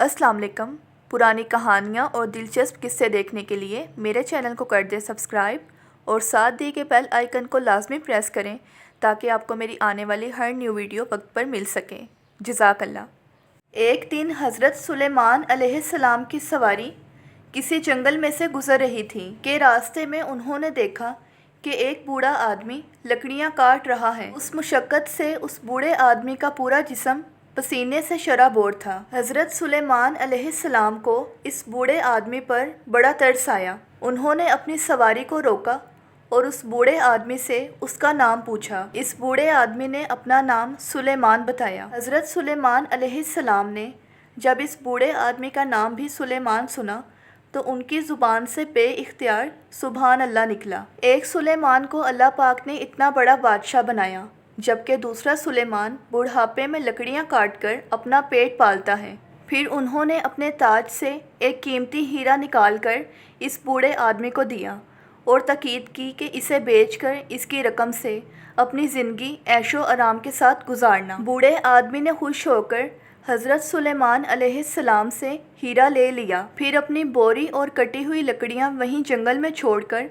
अस्सलाम वालेकुम। पुरानी कहानियाँ और दिलचस्प किस्से देखने के लिए मेरे चैनल को कर दें सब्सक्राइब और साथ दिए गए बेल आइकन को लाजमी प्रेस करें ताकि आपको मेरी आने वाली हर न्यू वीडियो वक्त पर मिल सके। जज़ाकल्लाह। एक दिन हज़रत सुलेमान अलैहिस्सलाम की सवारी किसी जंगल में से गुज़र रही थी कि रास्ते में उन्होंने देखा कि एक बूढ़ा आदमी लकड़ियाँ काट रहा है। उस मुशक्क़त से उस बूढ़े आदमी का पूरा जिस्म पसीने से शराबोर था। हज़रत सुलेमान अलैहिस्सलाम को इस बूढ़े आदमी पर बड़ा तरस आया। उन्होंने अपनी सवारी को रोका और उस बूढ़े आदमी से उसका नाम पूछा। इस बूढ़े आदमी ने अपना नाम सुलेमान बताया। हज़रत सुलेमान अलैहिस्सलाम ने जब इस बूढ़े आदमी का नाम भी सुलेमान सुना तो उनकी ज़ुबान से बे-इख्तियार सुबहान अल्लाह निकला। एक सुलेमान को अल्लाह पाक ने इतना बड़ा बादशाह बनाया जबकि दूसरा सुलेमान बुढ़ापे में लकड़ियाँ काटकर अपना पेट पालता है। फिर उन्होंने अपने ताज से एक कीमती हीरा निकालकर इस बूढ़े आदमी को दिया और ताकीद की कि इसे बेचकर इसकी रकम से अपनी ज़िंदगी ऐशो आराम के साथ गुजारना। बूढ़े आदमी ने खुश होकर हज़रत सुलेमान अलैहिस्सलाम से हीरा ले लिया। फिर अपनी बोरी और कटी हुई लकड़ियाँ वहीं जंगल में छोड़कर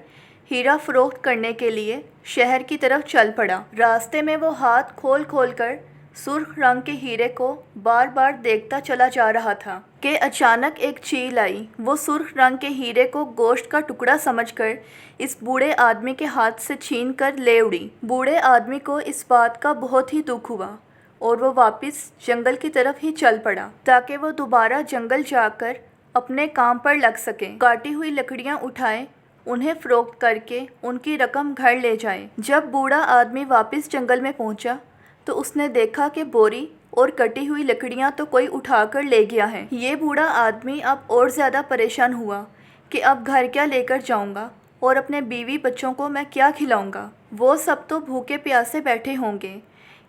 हीरा फ़रोख्त करने के लिए शहर की तरफ चल पड़ा। रास्ते में वो हाथ खोल खोल कर सुर्ख रंग के हीरे को बार बार देखता चला जा रहा था कि अचानक एक चील आई। वो सुर्ख रंग के हीरे को गोश्त का टुकड़ा समझकर इस बूढ़े आदमी के हाथ से छीन कर ले उड़ी। बूढ़े आदमी को इस बात का बहुत ही दुख हुआ और वो वापस जंगल की तरफ ही चल पड़ा ताकि वो दोबारा जंगल जाकर अपने काम पर लग सके। काटी हुई लकड़ियाँ उठाए, उन्हें फ़रोख्त करके उनकी रकम घर ले जाए। जब बूढ़ा आदमी वापस जंगल में पहुंचा तो उसने देखा कि बोरी और कटी हुई लकड़ियां तो कोई उठाकर ले गया है। ये बूढ़ा आदमी अब और ज़्यादा परेशान हुआ कि अब घर क्या लेकर जाऊंगा और अपने बीवी बच्चों को मैं क्या खिलाऊंगा। वो सब तो भूखे प्यासे बैठे होंगे।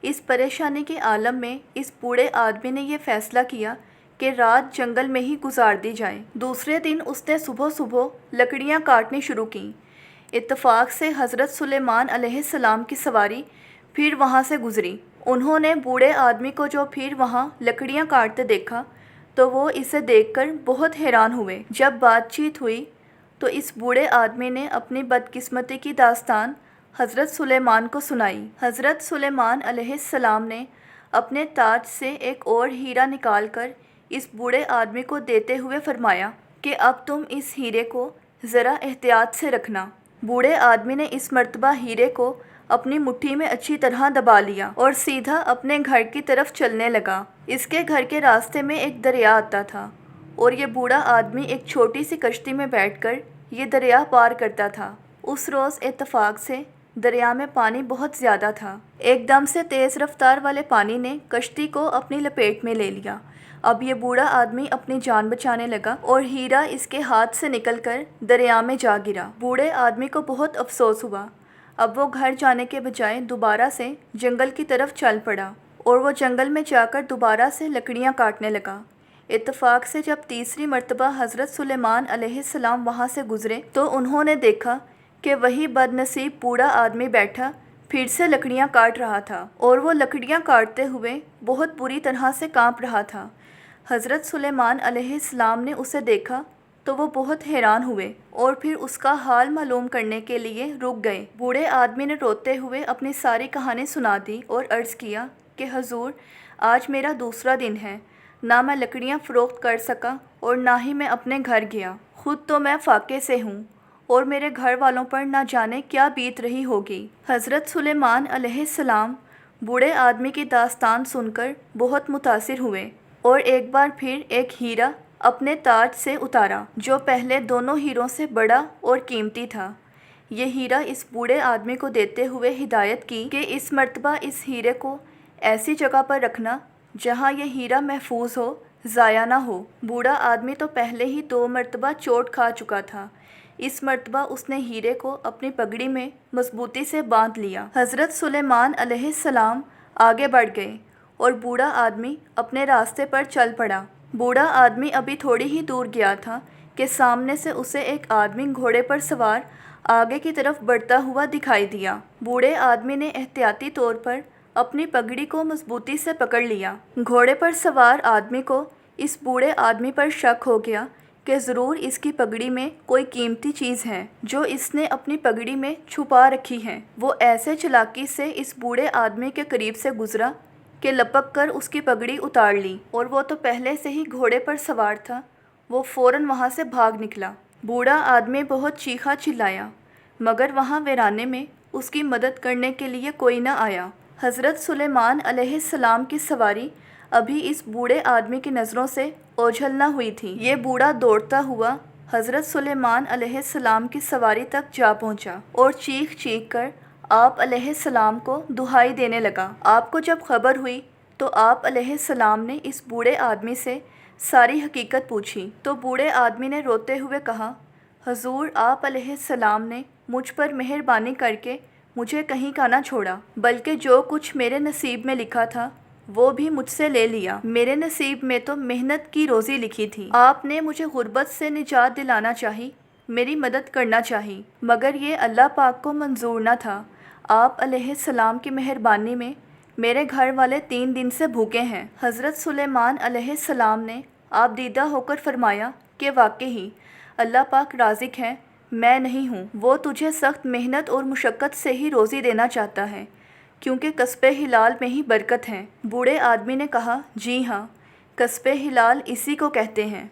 इस परेशानी के आलम में इस बूढ़े आदमी ने यह फ़ैसला किया कि रात जंगल में ही गुजार दी जाए। दूसरे दिन उसने सुबह सुबह लकड़ियाँ काटनी शुरू की। इत्तफाक से हज़रत सुलेमान अलैहिस्सलाम की सवारी फिर वहाँ से गुज़री। उन्होंने बूढ़े आदमी को जो फिर वहाँ लकड़ियाँ काटते देखा तो वो इसे देखकर बहुत हैरान हुए। जब बातचीत हुई तो इस बूढ़े आदमी ने अपनी बदकिस्मती की दास्तान हज़रत सुलेमान को सुनाई। हज़रत सुलेमान अलैहिस्सलाम ने अपने ताज से एक और हीरा निकालकर इस बूढ़े आदमी को देते हुए फरमाया कि अब तुम इस हीरे को ज़रा एहतियात से रखना। बूढ़े आदमी ने इस मर्तबा हीरे को अपनी मुट्ठी में अच्छी तरह दबा लिया और सीधा अपने घर की तरफ चलने लगा। इसके घर के रास्ते में एक दरिया आता था और ये बूढ़ा आदमी एक छोटी सी कश्ती में बैठकर ये दरिया पार करता था। उस रोज़ इत्तफाक से दरिया में पानी बहुत ज़्यादा था। एकदम से तेज़ रफ्तार वाले पानी ने कश्ती को अपनी लपेट में ले लिया। अब ये बूढ़ा आदमी अपनी जान बचाने लगा और हीरा इसके हाथ से निकलकर दरिया में जा गिरा। बूढ़े आदमी को बहुत अफसोस हुआ। अब वो घर जाने के बजाय दोबारा से जंगल की तरफ चल पड़ा और वो जंगल में जाकर दोबारा से लकड़ियाँ काटने लगा। इत्तफाक से जब तीसरी मर्तबा हज़रत सुलेमान अलैहिस्सलाम वहाँ से गुज़रे तो उन्होंने देखा कि वही बदनसीब बूढ़ा आदमी बैठा फिर से लकड़ियाँ काट रहा था और वो लकड़ियाँ काटते हुए बहुत बुरी तरह से काँप रहा था। हज़रत सुलेमान अलैहिस्सलाम ने उसे देखा तो वो बहुत हैरान हुए और फिर उसका हाल मालूम करने के लिए रुक गए। बूढ़े आदमी ने रोते हुए अपनी सारी कहानी सुना दी और अर्ज़ किया कि हजूर, आज मेरा दूसरा दिन है। ना मैं लकड़ियाँ फ़रोख्त कर सका और ना ही मैं अपने घर गया। ख़ुद तो मैं फाके से हूँ और मेरे घर वालों पर ना जाने क्या बीत रही होगी। हज़रत सुलेमान अलैहिस्सलाम बूढ़े आदमी की दास्तान सुनकर बहुत मुतासिर हुए और एक बार फिर एक हीरा अपने ताज से उतारा जो पहले दोनों हीरों से बड़ा और कीमती था। ये हीरा इस बूढ़े आदमी को देते हुए हिदायत की कि इस मर्तबा इस हीरे को ऐसी जगह पर रखना जहाँ ये हीरा महफूज हो, ज़ाया ना हो। बूढ़ा आदमी तो पहले ही 2 मर्तबा चोट खा चुका था। इस मर्तबा उसने हीरे को अपनी पगड़ी में मजबूती से बांध लिया। हज़रत सुलेमान अलैहिस्सलाम आगे बढ़ गए और बूढ़ा आदमी अपने रास्ते पर चल पड़ा। बूढ़ा आदमी अभी थोड़ी ही दूर गया था कि सामने से उसे एक आदमी घोड़े पर सवार आगे की तरफ बढ़ता हुआ दिखाई दिया। बूढ़े आदमी ने एहतियाती तौर पर अपनी पगड़ी को मजबूती से पकड़ लिया। घोड़े पर सवार आदमी को اس بوڑھے آدمی پر شک ہو گیا کہ ضرور اس کی پگڑی میں کوئی قیمتی چیز ہے جو اس نے اپنی پگڑی میں چھپا رکھی ہے۔ وہ ایسے چالاکی سے اس بوڑھے آدمی کے قریب سے گزرا کہ لپک کر اس کی پگڑی اتار لی، اور وہ تو پہلے سے ہی گھوڑے پر سوار تھا۔ وہ فوراً وہاں سے بھاگ نکلا۔ بوڑھا آدمی بہت چیخا چلایا، مگر وہاں ویرانے میں اس کی مدد کرنے کے لیے کوئی نہ آیا۔ حضرت سلیمان علیہ السلام کی سواری ابھی اس بوڑھے آدمی کی نظروں سے اوجھل نہ ہوئی تھی۔ یہ بوڑھا دوڑتا ہوا حضرت سلیمان علیہ السلام کی سواری تک جا پہنچا اور چیخ چیخ کر آپ علیہ السلام کو دہائی دینے لگا۔ آپ کو جب خبر ہوئی تو آپ علیہ السلام نے اس بوڑھے آدمی سے ساری حقیقت پوچھی تو بوڑھے آدمی نے روتے ہوئے کہا، حضور، آپ علیہ السلام نے مجھ پر مہربانی کر کے مجھے کہیں کا نہ چھوڑا، بلکہ جو کچھ میرے نصیب میں لکھا تھا وہ بھی مجھ سے لے لیا۔ میرے نصیب میں تو محنت کی روزی لکھی تھی۔ آپ نے مجھے غربت سے نجات دلانا چاہی، میری مدد کرنا چاہی، مگر یہ اللہ پاک کو منظور نہ تھا۔ آپ علیہ السلام کی مہربانی میں میرے گھر والے 3 دن سے بھوکے ہیں۔ حضرت سلیمان علیہ السلام نے آپ دیدہ ہو کر فرمایا کہ واقعی اللہ پاک رازق ہے، میں نہیں ہوں۔ وہ تجھے سخت محنت اور مشقت سے ہی روزی دینا چاہتا ہے، کیونکہ کسب حلال میں ہی برکت ہے۔ بوڑھے آدمی نے کہا، جی ہاں، کسب حلال اسی کو کہتے ہیں۔